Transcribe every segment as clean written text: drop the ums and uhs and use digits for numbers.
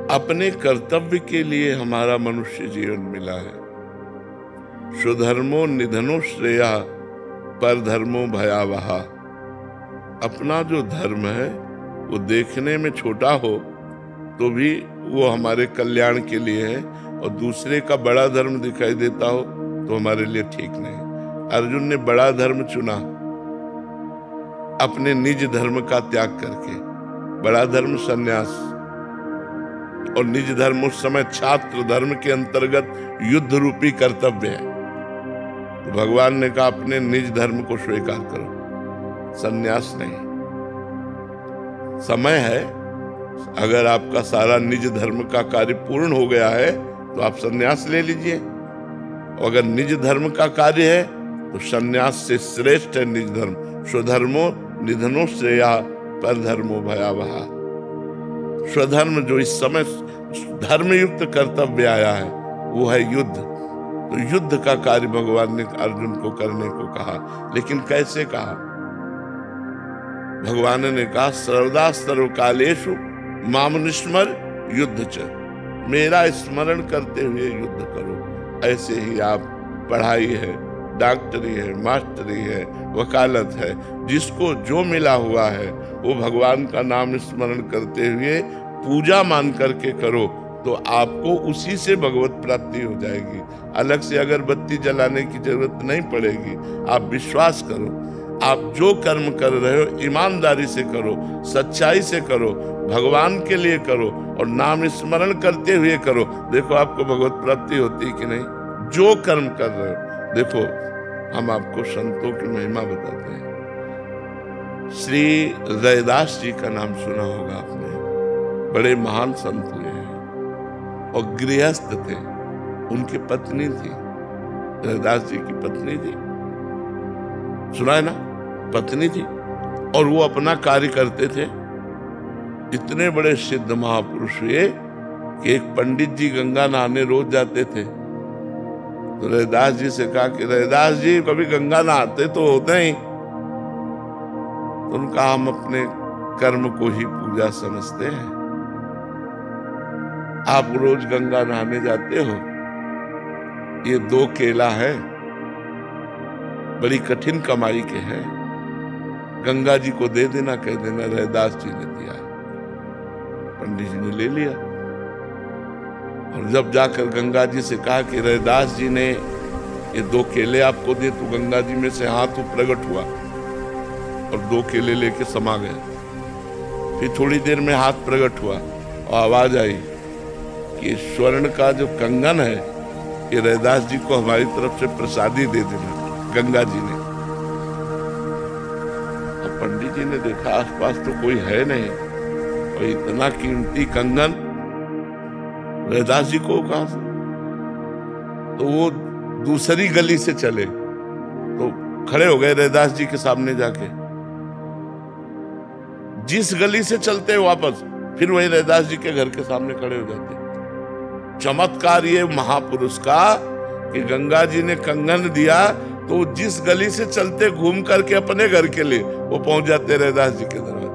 अपने कर्तव्य के लिए हमारा मनुष्य जीवन मिला है। स्वधर्मो निधनो श्रेया पर धर्मो भयावहा। अपना जो धर्म है वो देखने में छोटा हो तो भी वो हमारे कल्याण के लिए है, और दूसरे का बड़ा धर्म दिखाई देता हो तो हमारे लिए ठीक नहीं। अर्जुन ने बड़ा धर्म चुना अपने निज धर्म का त्याग करके। बड़ा धर्म सन्यास, और निज धर्म उस समय छात्र धर्म के अंतर्गत युद्ध रूपी कर्तव्य है। तो भगवान ने कहा अपने निज धर्म को स्वीकार करो, सन्यास नहीं। समय है, अगर आपका सारा निज धर्म का कार्य पूर्ण हो गया है तो आप सन्यास ले लीजिए। अगर निज धर्म का कार्य है तो सन्यास से श्रेष्ठ है निज धर्म। स्वधर्मो निधनो श्रेया पर धर्मो भयावहा। स्वधर्म जो इस समय धर्मयुक्त कर्तव्य आया है वो है युद्ध। तो युद्ध का कार्य भगवान ने अर्जुन को करने को कहा, लेकिन कैसे कहा? भगवान ने कहा सर्वदा सर्वकालेषु माम निस्मर युद्ध च। मेरा स्मरण करते हुए युद्ध करो। ऐसे ही आप पढ़ाई है, डॉक्टरी है, मास्टरी है, वकालत है, जिसको जो मिला हुआ है वो भगवान का नाम स्मरण करते हुए पूजा मान करके करो तो आपको उसी से भगवत प्राप्ति हो जाएगी। अलग से अगरबत्ती जलाने की जरूरत नहीं पड़ेगी। आप विश्वास करो, आप जो कर्म कर रहे हो ईमानदारी से करो, सच्चाई से करो, भगवान के लिए करो और नाम स्मरण करते हुए करो। देखो आपको भगवत प्राप्ति होती है कि नहीं। जो कर्म कर रहे हो, देखो हम आपको संतों की महिमा बताते हैं। श्री रैदास जी का नाम सुना होगा आपने, बड़े महान संत हुए हैं और गृहस्थ थे। उनकी पत्नी थी, रैदास जी की पत्नी थी, सुना है ना, पत्नी थी, और वो अपना कार्य करते थे। इतने बड़े सिद्ध महापुरुष हुए कि एक पंडित जी गंगा नहाने रोज जाते थे। तो रैदास जी से कहा कि रैदास जी कभी गंगा नहाते तो होते ही। तो उनका हम अपने कर्म को ही पूजा समझते हैं। आप रोज गंगा नहाने जाते हो, ये 2 केला है, बड़ी कठिन कमाई के हैं, गंगा जी को दे देना, कह देना रैदास जी ने दिया। पंडित जी ने ले लिया और जब जाकर गंगा जी से कहा कि रैदास जी ने ये 2 केले आपको दिए, तो गंगा जी में से हाथ प्रकट हुआ और 2 केले लेके समा गए। फिर थोड़ी देर में हाथ प्रकट हुआ और आवाज आई कि स्वर्ण का जो कंगन है ये रैदास जी को हमारी तरफ से प्रसादी दे देना, गंगा जी ने। अब पंडित जी ने देखा आसपास तो कोई है नहीं, और इतना कीमती कंगन रैदास जी को कहां से? तो वो दूसरी गली से चले तो खड़े हो गए रैदास जी के सामने जाके। जिस गली से चलते वापस फिर वही रैदास जी के घर के सामने खड़े हो जाते। चमत्कार ये महापुरुष का कि गंगा जी ने कंगन दिया तो जिस गली से चलते घूम करके अपने घर के लिए वो पहुंच जाते रैदास जी के दरवाजे।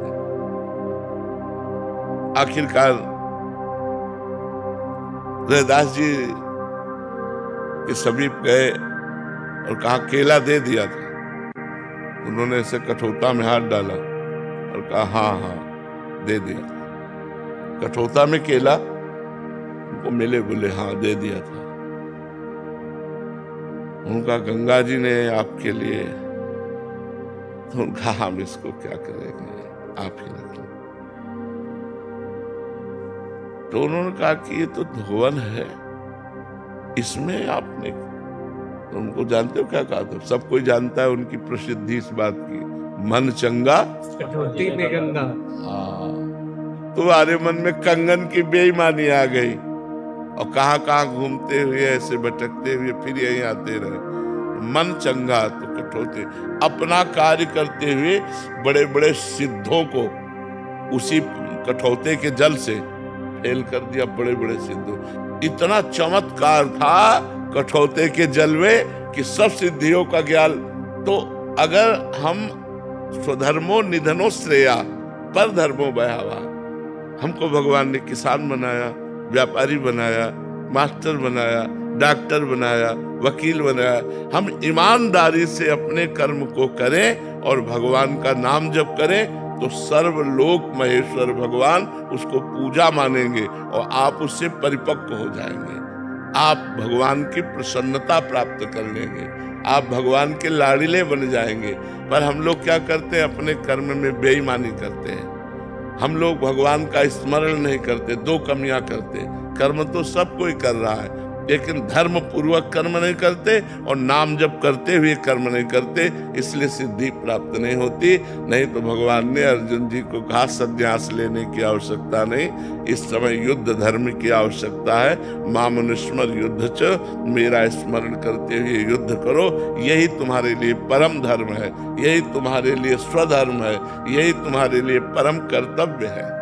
आखिरकार रैदास जी के समीप गए और कहा केला दे दिया था। उन्होंने ऐसे कठौता में हाथ डाला और कहा हाँ हाँ दे दिया। कठौता में केला उनको मिले, बोले हाँ दे दिया था। उनका गंगा जी ने आपके लिए, तो उनका हम इसको क्या करेंगे, आप ही रख लो। तो उन्होंने कहा कि ये तो धोवन है, इसमें आपने, तो उनको जानते हो क्या कहा था? सब कोई जानता है उनकी प्रसिद्धि इस बात की, मन चंगा कठौती में गंगा। हाँ, तुम्हारे मन में कंगन की बेईमानी आ गई और कहाँ घूमते हुए ऐसे भटकते हुए फिर यहीं आते रहे। मन चंगा तो कठौती, अपना कार्य करते हुए बड़े बड़े सिद्धों को उसी कठौते के जल से फेल कर दिया। बड़े बड़े सिद्धों, इतना चमत्कार था कठौते के जल में कि सब सिद्धियों का ज्ञान। तो अगर हम स्वधर्मो निधनो श्रेया पर धर्मो भयावहा, हमको भगवान ने किसान बनाया, व्यापारी बनाया, मास्टर बनाया, डॉक्टर बनाया, वकील बनाया। हम ईमानदारी से अपने कर्म को करें और भगवान का नाम जप करें तो सर्वलोक महेश्वर भगवान उसको पूजा मानेंगे और आप उससे परिपक्व हो जाएंगे। आप भगवान की प्रसन्नता प्राप्त कर लेंगे, आप भगवान के लाड़िले बन जाएंगे। पर हम लोग क्या करते हैं, अपने कर्म में बेईमानी करते हैं। हम लोग भगवान का स्मरण नहीं करते, दो कमियां करते। कर्म तो सब कोई कर रहा है, लेकिन धर्म पूर्वक कर्म नहीं करते और नाम जप करते हुए कर्म नहीं करते, इसलिए सिद्धि प्राप्त नहीं होती। नहीं तो भगवान ने अर्जुन जी को कहा संन्यास लेने की आवश्यकता नहीं, इस समय युद्ध धर्म की आवश्यकता है। मामनुस्मर युद्ध च, मेरा स्मरण करते हुए युद्ध करो, यही तुम्हारे लिए परम धर्म है, यही तुम्हारे लिए स्वधर्म है, यही तुम्हारे लिए परम कर्तव्य है।